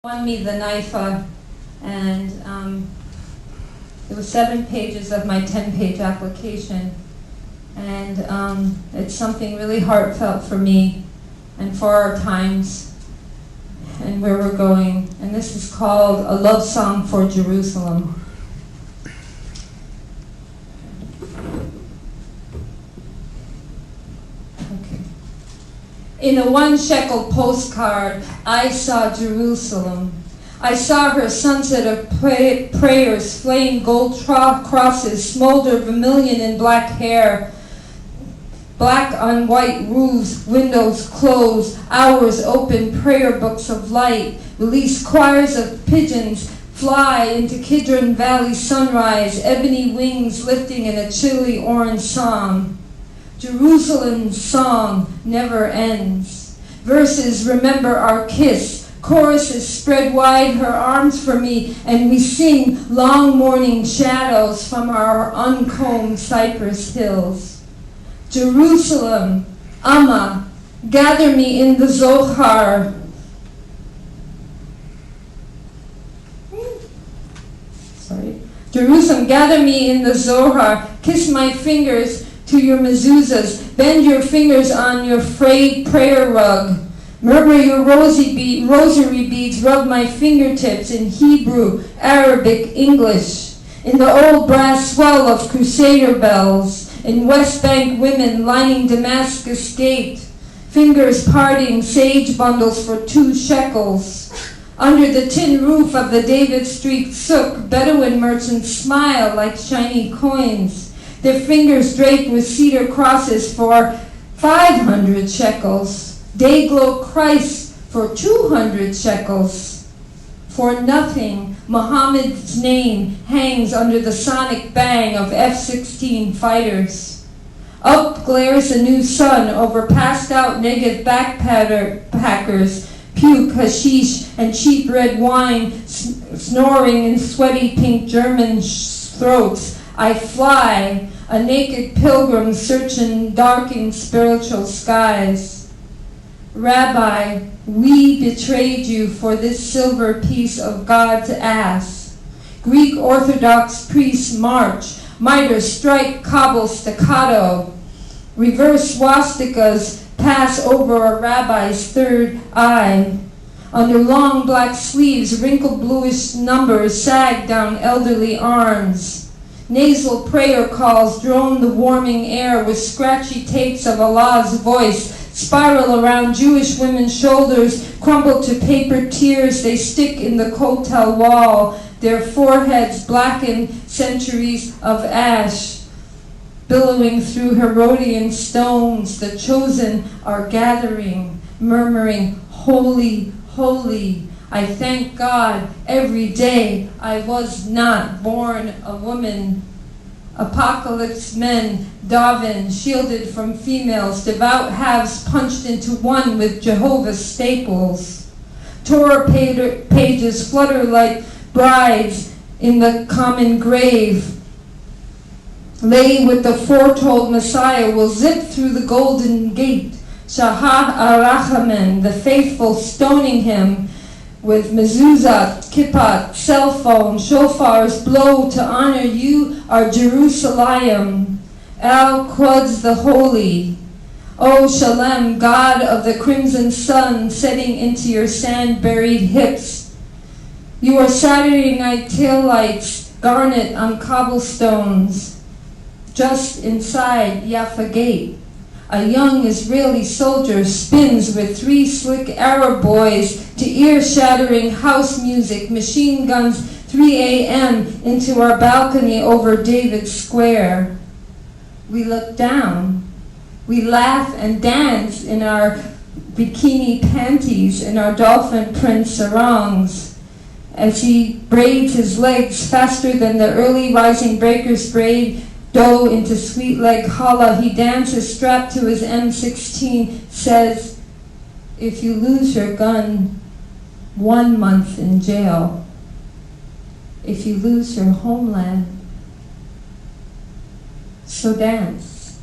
won me the NIFA, and it was 7 pages of my 10-page application, and it's something really heartfelt for me and for our times and where we're going. And this is called A Love Song for Jerusalem. In a 1 shekel postcard, I saw Jerusalem. I saw her sunset of prayers, flame gold crosses, smolder vermilion in black hair, black on white roofs, windows closed, hours open, prayer books of light, release choirs of pigeons, fly into Kidron Valley sunrise, ebony wings lifting in a chilly orange psalm. Jerusalem's song never ends. Verses remember our kiss. Choruses spread wide her arms for me, and we sing long morning shadows from our uncombed cypress hills. Jerusalem, Amma, gather me in the Zohar. Jerusalem, gather me in the Zohar. Kiss my fingers to your mezuzahs, bend your fingers on your frayed prayer rug. Murmur your rosary beads, rub my fingertips in Hebrew, Arabic, English. In the old brass swell of crusader bells, in West Bank women lining Damascus gate, fingers parting sage bundles for 2 shekels. Under the tin roof of the David Street souk, Bedouin merchants smile like shiny coins. Their fingers draped with cedar crosses for 500 shekels. Day-glow Christ for 200 shekels. For nothing, Muhammad's name hangs under the sonic bang of F-16 fighters. Up glares a new sun over passed-out Negev backpackers, puke, hashish, and cheap red wine snoring in sweaty pink German throats. I fly, a naked pilgrim searching darkened spiritual skies. Rabbi, we betrayed you for this silver piece of God's ass. Greek Orthodox priests march, miters strike cobble staccato. Reverse swastikas pass over a rabbi's third eye. Under long black sleeves, wrinkled bluish numbers sag down elderly arms. Nasal prayer calls drone the warming air with scratchy tapes of Allah's voice, spiral around Jewish women's shoulders, crumble to paper tears they stick in the kotel wall, their foreheads blackened centuries of ash. Billowing through Herodian stones, the chosen are gathering, murmuring, holy, holy. I thank God every day I was not born a woman. Apocalypse men, daven, shielded from females, devout halves punched into one with Jehovah's staples. Torah pages flutter like brides in the common grave. Lay with the foretold Messiah will zip through the golden gate. Shahah Arachamen, the faithful stoning him with mezuzah, kippah, cell phone, shofars blow to honor you, our Jerusalem. El Quds the Holy. O Shalem, God of the crimson sun setting into your sand-buried hips. You are Saturday night taillights, garnet on cobblestones. Just inside Jaffa Gate, a young Israeli soldier spins with 3 slick Arab boys to ear-shattering house music, machine guns 3 a.m. into our balcony over David Square. We look down. We laugh and dance in our bikini panties and our dolphin print sarongs. As he braids his legs faster than the early rising breakers braid dough into sweet leg challah, he dances strapped to his M16, says, if you lose your gun, 1 month in jail. If you lose your homeland, so dance.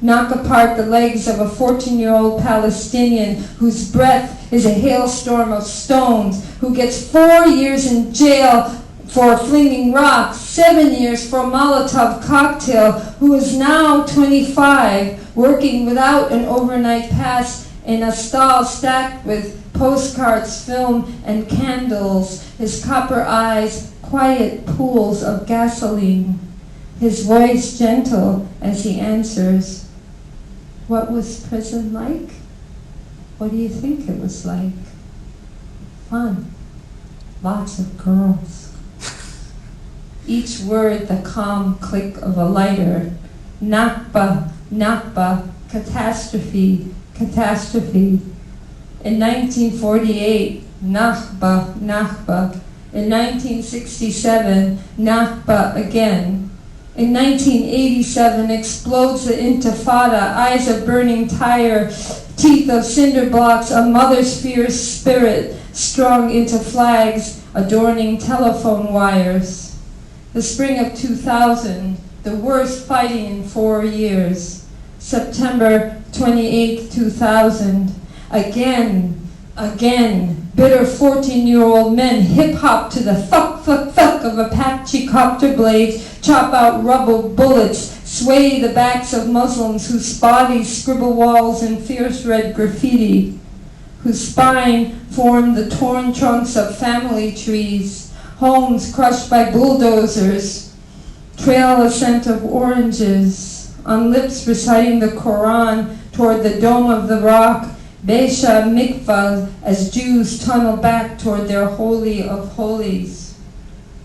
knock apart the legs of a 14-year-old Palestinian whose breath is a hailstorm of stones, who gets 4 years in jail for flinging rocks, 7 years for a Molotov cocktail, who is now 25, working without an overnight pass in a stall stacked with postcards, film, and candles, his copper eyes quiet pools of gasoline, his voice gentle as he answers, "What was prison like? What do you think it was like? Fun. Lots of girls." Each word the calm click of a lighter. Nakba, Nakba, catastrophe, catastrophe. In 1948, Nakba, Nakba. In 1967, Nakba again. In 1987, explodes the Intifada, eyes of burning tire, teeth of cinder blocks, a mother's fierce spirit strung into flags adorning telephone wires. The spring of 2000, the worst fighting in 4 years. September 28, 2000. Again, bitter 14-year-old men hip-hop to the thuk, thuk, thuk of Apache copter blades, chop out rubble bullets, sway the backs of Muslims whose bodies scribble walls in fierce red graffiti, whose spine form the torn trunks of family trees, homes crushed by bulldozers, trail a scent of oranges, on lips reciting the Quran toward the Dome of the Rock, Besha Mikvah, as Jews tunnel back toward their Holy of Holies,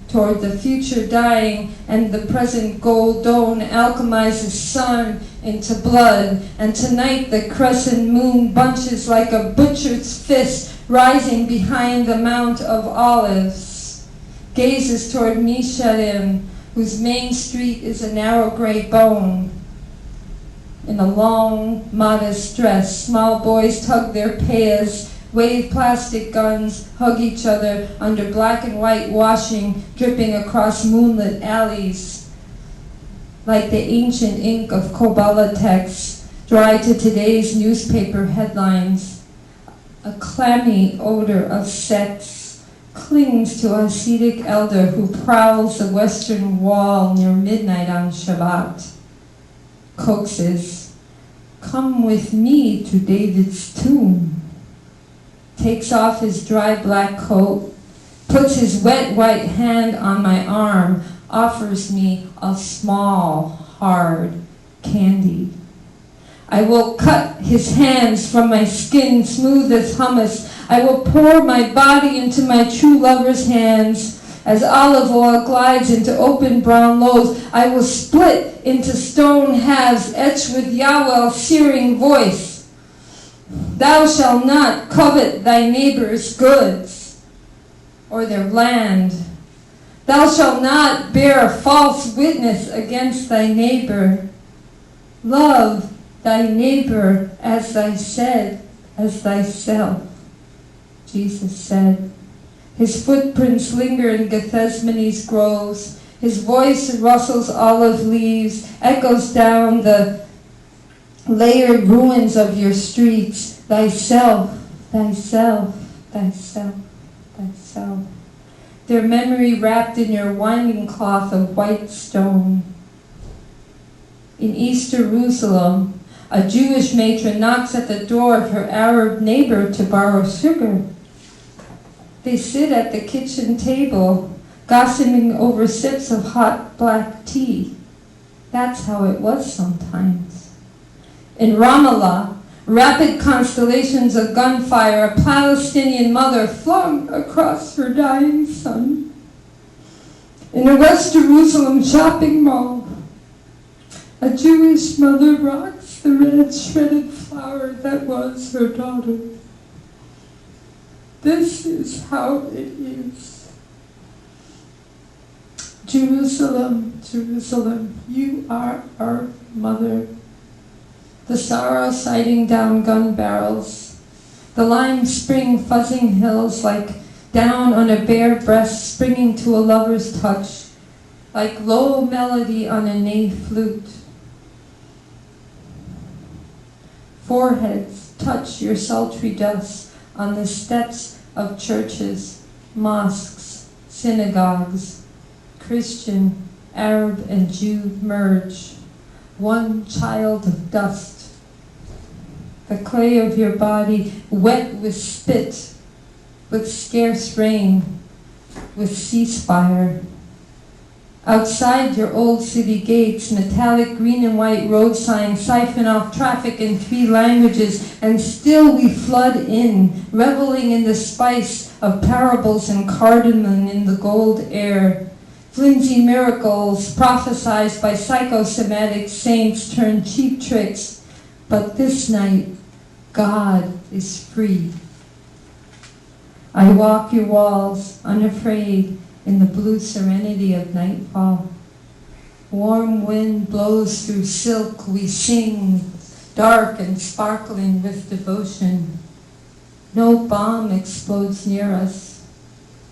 toward the future dying, and the present gold dome alchemizes sun into blood, and tonight the crescent moon bunches like a butcher's fist rising behind the Mount of Olives, gazes toward Mishalim, whose main street is a narrow gray bone. In a long, modest dress, small boys tug their payas, wave plastic guns, hug each other under black and white washing dripping across moonlit alleys, like the ancient ink of Kabbalah texts, dry to today's newspaper headlines. A clammy odor of sex clings to a Hasidic elder who prowls the western wall near midnight on Shabbat. Coaxes, "Come with me to David's tomb." Takes off his dry black coat, puts his wet white hand on my arm, offers me a small, hard candy. I will cut his hands from my skin smooth as hummus. I will pour my body into my true lover's hands. As olive oil glides into open brown loaves, I will split into stone halves etched with Yahweh's searing voice. Thou shalt not covet thy neighbor's goods or their land. Thou shalt not bear false witness against thy neighbor. Love thy neighbor as thyself, Jesus said. His footprints linger in Gethsemane's groves. His voice rustles olive leaves, echoes down the layered ruins of your streets. Thyself, thyself, thyself, thyself. Their memory wrapped in your winding cloth of white stone. In East Jerusalem, a Jewish matron knocks at the door of her Arab neighbor to borrow sugar. They sit at the kitchen table, gossiping over sips of hot black tea. That's how it was sometimes. In Ramallah, rapid constellations of gunfire, a Palestinian mother flung across her dying son. In a West Jerusalem shopping mall, a Jewish mother rocks the red shredded flower that was her daughter. This is how it is. Jerusalem, Jerusalem, you are our mother. The sorrow sighting down gun barrels, the lime spring fuzzing hills like down on a bare breast springing to a lover's touch, like low melody on a ney flute. Foreheads touch your sultry dust on the steps of churches, mosques, synagogues. Christian, Arab, and Jew merge. One child of dust. The clay of your body wet with spit, with scarce rain, with ceasefire. Outside your old city gates, metallic green and white road signs siphon off traffic in 3 languages, and still we flood in, reveling in the spice of parables and cardamom in the gold air. Flimsy miracles prophesied by psychosomatic saints turn cheap tricks, but this night, God is free. I walk your walls, unafraid, in the blue serenity of nightfall. Warm wind blows through silk, we sing, dark and sparkling with devotion. No bomb explodes near us.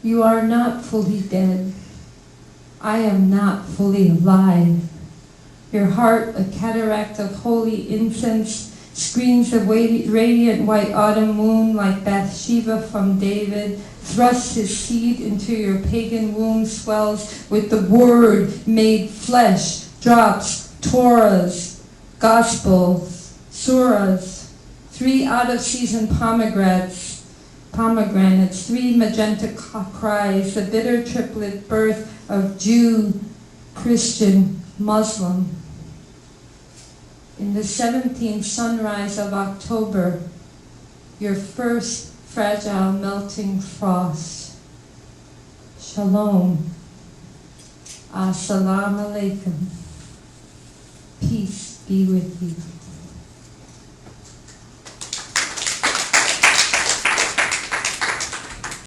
You are not fully dead. I am not fully alive. Your heart, a cataract of holy incense, screens the radiant white autumn moon like Bathsheba from David, thrusts his seed into your pagan womb, swells with the word made flesh, drops Torahs, Gospels, Surahs, 3 out-of-season pomegranates, 3 magenta cries, the bitter triplet birth of Jew, Christian, Muslim. In the 17th sunrise of October, your first fragile melting frost. Shalom. Assalamu alaikum. Peace be with you.